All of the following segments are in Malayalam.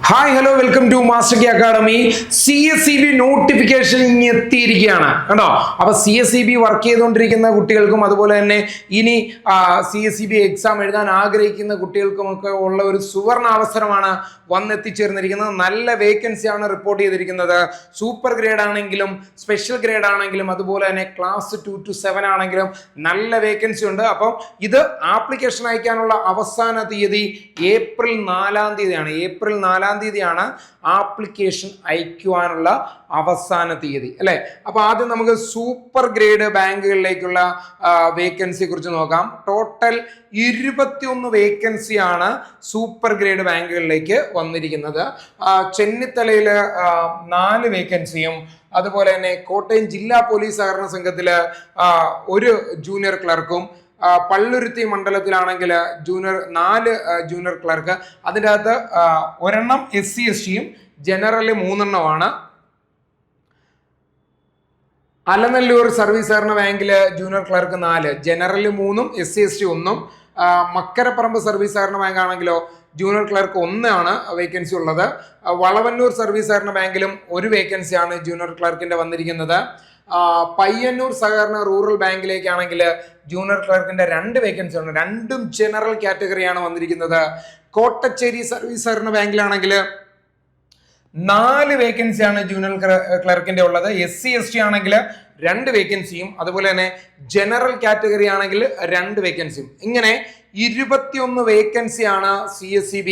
Hi hello welcome to master Ki academy. CSEB notification എത്തിയിരിക്കുകയാണ് കേട്ടോ. അപ്പൊ CSEB വർക്ക് ചെയ്തുകൊണ്ടിരിക്കുന്ന കുട്ടികൾക്കും അതുപോലെ തന്നെ ഇനി CSEB എക്സാം എഴുതാൻ ആഗ്രഹിക്കുന്ന കുട്ടികൾക്കുമൊക്കെ ഉള്ള ഒരു സുവർണ അവസരമാണ് വന്നെത്തിച്ചേർന്നിരിക്കുന്നത്. നല്ല വേക്കൻസിയാണ് റിപ്പോർട്ട് ചെയ്തിരിക്കുന്നത്. സൂപ്പർ ഗ്രേഡ് ആണെങ്കിലും സ്പെഷ്യൽ ഗ്രേഡ് ആണെങ്കിലും അതുപോലെ തന്നെ ക്ലാസ് 2 to 7 ആണെങ്കിലും നല്ല വേക്കൻസി ഉണ്ട്. അപ്പം ഇത് ആപ്ലിക്കേഷൻ അയക്കാനുള്ള അവസാന തീയതി ഏപ്രിൽ 4-ാം തീയതിയാണ്. ഏപ്രിൽ 4-ാം തീയതിയാണ് ആപ്ലിക്കേഷൻ അയക്കുവാനുള്ള അവസാന തീയതി അല്ലെ. അപ്പൊ ആദ്യം നമുക്ക് സൂപ്പർ ഗ്രേഡ് ബാങ്കുകളിലേക്കുള്ള വേക്കൻസിയെ കുറിച്ച് നോക്കാം. ടോട്ടൽ 21 വേക്കൻസിയാണ് സൂപ്പർ ഗ്രേഡ് ബാങ്കുകളിലേക്ക് വന്നിരിക്കുന്നത്. ചെന്നിത്തലയിൽ 4 വേക്കൻസിയും അതുപോലെ തന്നെ കോട്ടയം ജില്ലാ പോലീസ് സഹകരണ സംഘത്തില് 1 ജൂനിയർ ക്ലർക്കും, പള്ളുരുത്തി മണ്ഡലത്തിലാണെങ്കിൽ 4 ജൂനിയർ ക്ലർക്ക്, അതിൻ്റെ അകത്ത് 1 SC/ST ജനറൽ 3 അലനല്ലൂർ സർവീസ് സഹകരണ ബാങ്കില് junior clerk 4, general 3, SC/ST 1. Makkaraparamba service സഹകരണ ബാങ്ക് ആണെങ്കിലോ ജൂനിയർ ക്ലർക്ക് 1 വേക്കൻസി ഉള്ളത്. വളവന്നൂർ സർവീസ് സഹകരണ ബാങ്കിലും 1 വേക്കൻസിയാണ് ജൂനിയർ ക്ലർക്കിന്റെ വന്നിരിക്കുന്നത്. പയ്യന്നൂർ സഹകരണ റൂറൽ ബാങ്കിലേക്കാണെങ്കിൽ ജൂനിയർ ക്ലർക്കിന്റെ 2 വേക്കൻസി ഉണ്ട്. 2ഉം ജനറൽ കാറ്റഗറിയാണ് വന്നിരിക്കുന്നത്. കോട്ടച്ചേരി സർവീസ് സഹകരണ ബാങ്കിലാണെങ്കിൽ 4 വേക്കൻസിയാണ് ജൂനിയർ ക്ലർക്കിന്റെ ഉള്ളത്. SC/ST ആണെങ്കിൽ 2 വേക്കൻസിയും അതുപോലെ തന്നെ ജനറൽ കാറ്റഗറി ആണെങ്കിൽ 2 വേക്കൻസിയും. ഇങ്ങനെ 21 വേക്കൻസിയാണ് CSEB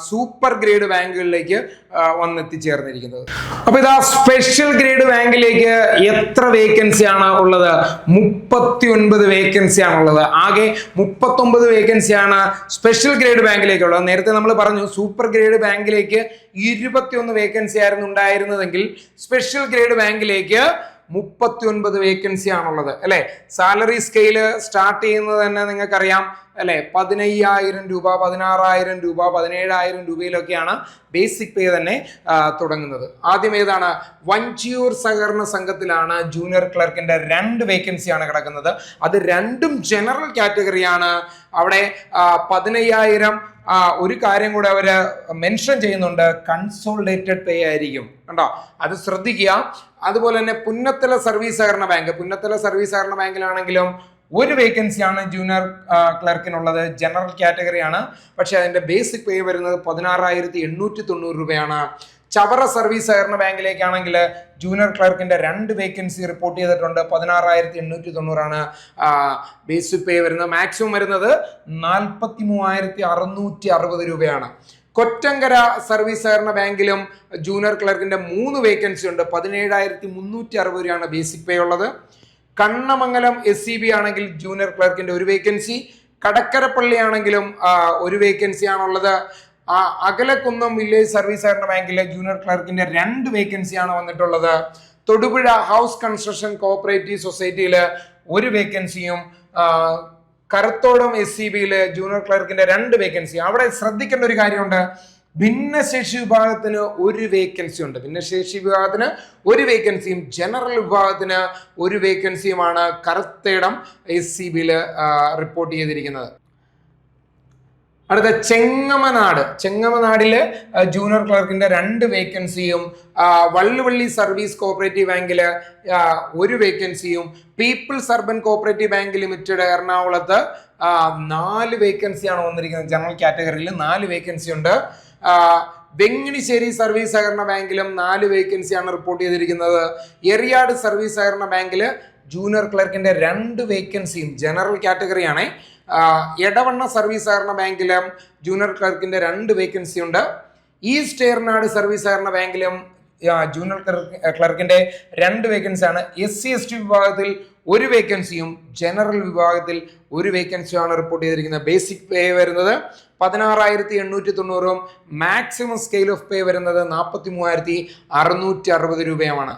സൂപ്പർ ഗ്രേഡ് ബാങ്കുകളിലേക്ക് വന്നെത്തിച്ചേർന്നിരിക്കുന്നത്. അപ്പൊ ഇതാ സ്പെഷ്യൽ ഗ്രേഡ് ബാങ്കിലേക്ക് എത്ര വേക്കൻസിയാണ് ഉള്ളത്? 39 വേക്കൻസിയാണ് ഉള്ളത്. ആകെ 39 വേക്കൻസിയാണ് സ്പെഷ്യൽ ഗ്രേഡ് ബാങ്കിലേക്കുള്ളത്. നേരത്തെ നമ്മൾ പറഞ്ഞു സൂപ്പർ ഗ്രേഡ് ബാങ്കിലേക്ക് 21 വേക്കൻസി ആയിരുന്നു ഉണ്ടായിരുന്നതെങ്കിൽ സ്പെഷ്യൽ ഗ്രേഡ് ബാങ്കിലേക്ക് 39 വേക്കൻസി ആണുള്ളത് അല്ലെ. സാലറി സ്കെയില് സ്റ്റാർട്ട് ചെയ്യുന്നത് തന്നെ നിങ്ങൾക്കറിയാം അല്ലെ. 15,000 രൂപ, 16,000 രൂപ, 17,000 രൂപയിലൊക്കെയാണ് ബേസിക് പേ തന്നെ തുടങ്ങുന്നത്. ആദ്യം ഏതാണ്? വഞ്ചിയൂർ സഹകരണ സംഘത്തിലാണ് ജൂനിയർ ക്ലർക്കിന്റെ 2 വേക്കൻസിയാണ് കിടക്കുന്നത്. അത് 2ഉം ജനറൽ കാറ്റഗറിയാണ്. അവിടെ 15,000. ഒരു കാര്യം കൂടെ അവര് മെൻഷൻ ചെയ്യുന്നുണ്ട്, കൺസോളിഡേറ്റഡ് പേ ആയിരിക്കും കണ്ടോ, അത് ശ്രദ്ധിക്കുക. അതുപോലെ തന്നെ പുന്നത്തല സർവീസ് സഹകരണ ബാങ്ക്, പുന്നത്തല സർവീസ് സഹകരണ ബാങ്കിലാണെങ്കിലും 1 വേക്കൻസിയാണ് ജൂനിയർ ക്ലർക്കിനുള്ളത്. ജനറൽ കാറ്റഗറിയാണ്. പക്ഷെ അതിന്റെ ബേസിക് പേ വരുന്നത് 16,890 രൂപയാണ്. ചവറ സർവീസ് സഹകരണ ബാങ്കിലേക്കാണെങ്കിൽ ജൂനിയർ ക്ലർക്കിന്റെ 2 വേക്കൻസി റിപ്പോർട്ട് ചെയ്തിട്ടുണ്ട്. 16,890 ബേസിക് പേ വരുന്നത്. മാക്സിമം വരുന്നത് 43,660 രൂപയാണ്. കൊറ്റങ്കര സർവീസ് സഹകരണ ബാങ്കിലും ജൂനിയർ ക്ലർക്കിന്റെ 3 വേക്കൻസി ഉണ്ട്. 17,360 രൂപയാണ് ബേസിക് പേ ഉള്ളത്. കണ്ണമംഗലം SEB ആണെങ്കിൽ ജൂനിയർ ക്ലർക്കിന്റെ 1 വേക്കൻസി. കടക്കരപ്പള്ളി ആണെങ്കിലും 1 വേക്കൻസി ആണുള്ളത്. അകലക്കുന്നം വില്ലേജ് സർവീസ് സഹകരണ ബാങ്കിലെ ജൂനിയർ ക്ലർക്കിന്റെ 2 വേക്കൻസിയാണ് വന്നിട്ടുള്ളത്. തൊടുപുഴ ഹൗസ് കൺസ്ട്രക്ഷൻ കോഓപ്പറേറ്റീവ് സൊസൈറ്റിയിൽ 1 വേക്കൻസിയും കരത്തോടം SEBയില് ജൂനിയർ ക്ലർക്കിന്റെ 2 വേക്കൻസി. അവിടെ ശ്രദ്ധിക്കേണ്ട ഒരു കാര്യമുണ്ട്, ഭിന്നശേഷി വിഭാഗത്തിന് 1 വേക്കൻസി ഉണ്ട്. ഭിന്നശേഷി വിഭാഗത്തിന് 1 വേക്കൻസിയും ജനറൽ വിഭാഗത്തിന് 1 വേക്കൻസിയുമാണ് കരത്തേടം SEBയില് റിപ്പോർട്ട് ചെയ്തിരിക്കുന്നത്. അടുത്ത ചെങ്ങമനാടില് ജൂനിയർ ക്ലർക്കിന്റെ 2 വേക്കൻസിയും വള്ളുവള്ളി സർവീസ് കോഓപ്പറേറ്റീവ് ബാങ്കില് 1 വേക്കൻസിയും people's urban cooperative bank limited എറണാകുളത്ത് 4 വേക്കൻസിയാണ് വന്നിരിക്കുന്നത്. ജനറൽ കാറ്റഗറിയിൽ 4 വേക്കൻസി ഉണ്ട്. വെങ്ങിണിശ്ശേരി സർവീസ് സഹകരണ ബാങ്കിലും 4 വേക്കൻസിയാണ് റിപ്പോർട്ട് ചെയ്തിരിക്കുന്നത്. എറിയാട് സർവീസ് സഹകരണ ബാങ്കില് ജൂനിയർ ക്ലർക്കിന്റെ 2 വേക്കൻസിയും ജനറൽ കാറ്റഗറിയാണ്. എടവണ്ണ സർവീസ് സഹകരണ ബാങ്കിലും ജൂനിയർ ക്ലർക്കിന്റെ 2 വേക്കൻസി ഉണ്ട്. ഈസ്റ്റ് ഏർനാട് സർവീസ് സഹകരണ ബാങ്കിലും ജൂനിയർ ക്ലർക്കിന്റെ 2 വേക്കൻസിയാണ്. SC/ST വിഭാഗത്തിൽ 1 വേക്കൻസിയും ജനറൽ വിഭാഗത്തിൽ 1 വേക്കൻസിയുമാണ് റിപ്പോർട്ട് ചെയ്തിരിക്കുന്നത്. ബേസിക് പേ വരുന്നത് 16,890 മാക്സിമം സ്കെയിൽ ഓഫ് പേ വരുന്നത് 43,660 രൂപയുമാണ്.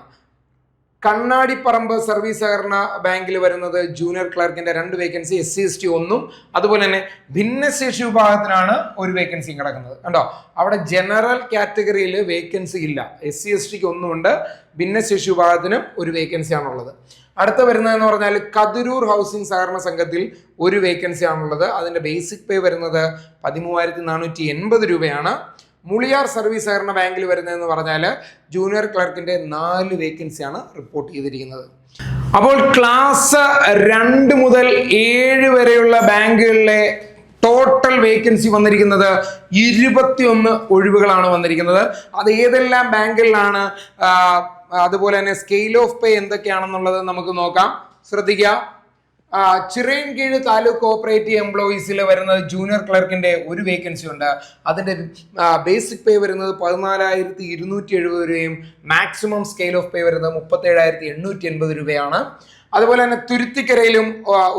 കണ്ണാടിപ്പറമ്പ് സർവീസ് സഹകരണ ബാങ്കിൽ വരുന്നത് ജൂനിയർ ക്ലർക്കിന്റെ 2 വേക്കൻസി, SC/ST 1, അതുപോലെ തന്നെ ഭിന്നശേഷി വിഭാഗത്തിനാണ് 1 വേക്കൻസിയും കിടക്കുന്നത് കണ്ടോ. അവിടെ ജനറൽ കാറ്റഗറിയിൽ വേക്കൻസി ഇല്ല. SC/STക്ക് 1 ഉണ്ട്, ഭിന്നശേഷി വിഭാഗത്തിനും 1 വേക്കൻസി ആണുള്ളത്. അടുത്ത വരുന്നതെന്ന് പറഞ്ഞാൽ കതിരൂർ ഹൗസിംഗ് സഹകരണ സംഘത്തിൽ 1 വേക്കൻസി ആണുള്ളത്. അതിന്റെ ബേസിക് പേ വരുന്നത് 13,480 രൂപയാണ്. മുളിയാർ സർവീസ് സഹകരണ ബാങ്കിൽ വരുന്നതെന്ന് പറഞ്ഞാൽ ജൂനിയർ ക്ലർക്കിന്റെ 4 വേക്കൻസിയാണ് റിപ്പോർട്ട് ചെയ്തിരിക്കുന്നത്. അപ്പോൾ ക്ലാസ് 2 മുതൽ 7 വരെയുള്ള ബാങ്കുകളിലെ ടോട്ടൽ വേക്കൻസി വന്നിരിക്കുന്നത് 21 ഒഴിവുകളാണ് വന്നിരിക്കുന്നത്. അത് ഏതെല്ലാം ബാങ്കുകളിലാണ്, അതുപോലെ തന്നെ സ്കെയിൽ ഓഫ് പേ എന്തൊക്കെയാണെന്നുള്ളത് നമുക്ക് നോക്കാം. ശ്രദ്ധിക്കുക. ചിറയൻകീഴ് താലൂക്ക് കോഓപ്പറേറ്റീവ് എംപ്ലോയീസിൽ വരുന്നത് ജൂനിയർ ക്ലർക്കിന്റെ ഒരു വേക്കൻസി ഉണ്ട്. അതിന്റെ ബേസിക് പേ വരുന്നത് 14,270 രൂപയും മാക്സിമം സ്കെയിൽ ഓഫ് പേ വരുന്നത് 37,880 രൂപയാണ്. അതുപോലെ തന്നെ തുരുത്തിക്കരയിലും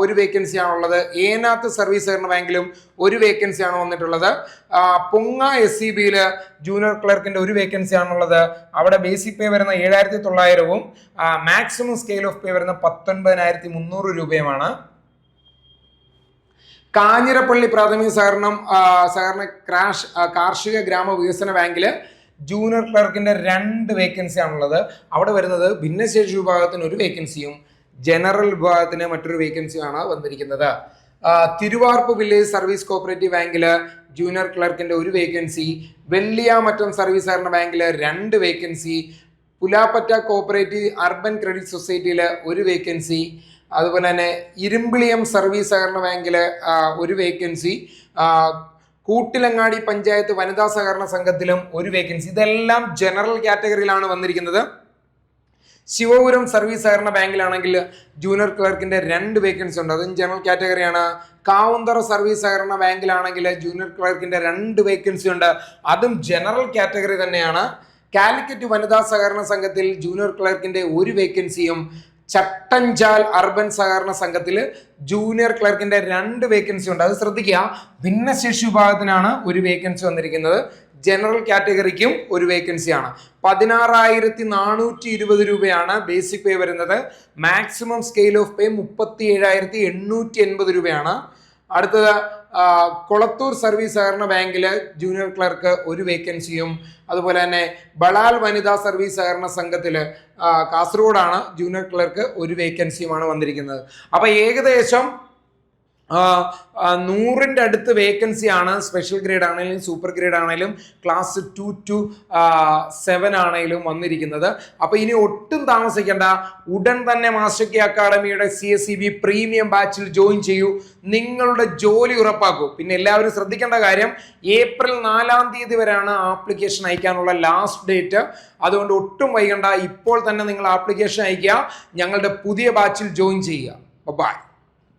ഒരു വേക്കൻസിയാണുള്ളത്. ഏനാത്ത് സർവീസ് സഹകരണ ബാങ്കിലും ഒരു വേക്കൻസിയാണ് വന്നിട്ടുള്ളത്. പൊങ്ങ SCBയിൽ ജൂനിയർ ക്ലർക്കിന്റെ ഒരു വേക്കൻസിയാണുള്ളത്. അവിടെ ബേസിക് പേ വരുന്ന 7,900വും മാക്സിമം സ്കെയിൽ ഓഫ് പേ വരുന്ന 19,300 രൂപയുമാണ്. കാഞ്ഞിരപ്പള്ളി പ്രാഥമിക സഹകരണ കാർഷിക ഗ്രാമ വികസന ബാങ്കില് ജൂനിയർ ക്ലർക്കിന്റെ 2 വേക്കൻസിയാണുള്ളത്. അവിടെ വരുന്നത് ഭിന്നശേഷി വിഭാഗത്തിന് ഒരു വേക്കൻസിയും ജനറൽ വിഭാഗത്തിന് മറ്റൊരു വേക്കൻസിയാണ് വന്നിരിക്കുന്നത്. തിരുവാർപ്പ് വില്ലേജ് സർവീസ് കോഓപ്പറേറ്റീവ് ബാങ്കില് ജൂനിയർ ക്ലർക്കിന്റെ ഒരു വേക്കൻസി, വെള്ളിയാമറ്റം സർവീസ് സഹകരണ ബാങ്കില് 2 vacancy, Pulappatta cooperative urban credit സൊസൈറ്റിയിൽ ഒരു വേക്കൻസി, അതുപോലെ തന്നെ ഇരുമ്പിളിയം സർവീസ് സഹകരണ ബാങ്കില് ഒരു വേക്കൻസി, കൂട്ടിലങ്ങാടി പഞ്ചായത്ത് വനിതാ സഹകരണ സംഘത്തിലും ഒരു വേക്കൻസി. ഇതെല്ലാം ജനറൽ കാറ്റഗറിയിലാണ് വന്നിരിക്കുന്നത്. ശിവപുരം സർവീസ് സഹകരണ ബാങ്കിലാണെങ്കിൽ ജൂനിയർ ക്ലർക്കിന്റെ 2 വേക്കൻസി ഉണ്ട്, അതും ജനറൽ കാറ്റഗറിയാണ്. കാവുന്തറ സർവീസ് സഹകരണ ബാങ്കിലാണെങ്കിൽ ജൂനിയർ ക്ലർക്കിന്റെ 2 വേക്കൻസി ഉണ്ട്, അതും ജനറൽ കാറ്റഗറി തന്നെയാണ്. കാലിക്കറ്റ് വനിതാ സഹകരണ സംഘത്തിൽ ജൂനിയർ ക്ലർക്കിന്റെ ഒരു വേക്കൻസിയും ചട്ടഞ്ചാൽ അർബൻ സഹകരണ സംഘത്തിൽ ജൂനിയർ ക്ലർക്കിന്റെ 2 വേക്കൻസി ഉണ്ട്. അത് ശ്രദ്ധിക്കുക. ഭിന്നശേഷി വിഭാഗത്തിനാണ് ഒരു വേക്കൻസി വന്നിരിക്കുന്നത്. ജനറൽ കാറ്റഗറിക്കും ഒരു വേക്കൻസിയാണ്. 16,420 രൂപയാണ് ബേസിക് പേ വരുന്നത്. മാക്സിമം സ്കെയിൽ ഓഫ് പേ 37,880 രൂപയാണ്. അടുത്തത് കൊളത്തൂർ സർവീസ് സഹകരണ ബാങ്കില് ജൂനിയർ ക്ലർക്ക് ഒരു വേക്കൻസിയും, അതുപോലെ തന്നെ ബളാൽ വനിതാ സർവീസ് സഹകരണ സംഘത്തില് കാസർഗോഡാണ് ജൂനിയർ ക്ലർക്ക് ഒരു വേക്കൻസിയുമാണ് വന്നിരിക്കുന്നത്. അപ്പൊ ഏകദേശം 100ന്റെ അടുത്ത് വേക്കൻസിയാണ്. സ്പെഷ്യൽ ഗ്രേഡ് ആണെങ്കിലും സൂപ്പർ ഗ്രേഡ് ആണെങ്കിലും ക്ലാസ് 2 to 7 ആണെങ്കിലും വന്നിരിക്കുന്നത്. അപ്പൊ ഇനി ഒട്ടും താമസിക്കേണ്ട, ഉടൻ തന്നെ മാസ്റ്റർ കീ അക്കാഡമിയുടെ CSEB പ്രീമിയം ബാച്ചിൽ ജോയിൻ ചെയ്യൂ. നിങ്ങളുടെ ജോലി ഉറപ്പാക്കൂ. പിന്നെ എല്ലാവരും ശ്രദ്ധിക്കേണ്ട കാര്യം, ഏപ്രിൽ 4-ാം തീയതി വരെയാണ് ആപ്ലിക്കേഷൻ അയക്കാനുള്ള ലാസ്റ്റ് ഡേറ്റ്. അതുകൊണ്ട് ഒട്ടും വൈകണ്ട, ഇപ്പോൾ തന്നെ നിങ്ങൾ ആപ്ലിക്കേഷൻ അയക്കുക. ഞങ്ങളുടെ പുതിയ ബാച്ചിൽ ജോയിൻ ചെയ്യുക. ബൈ.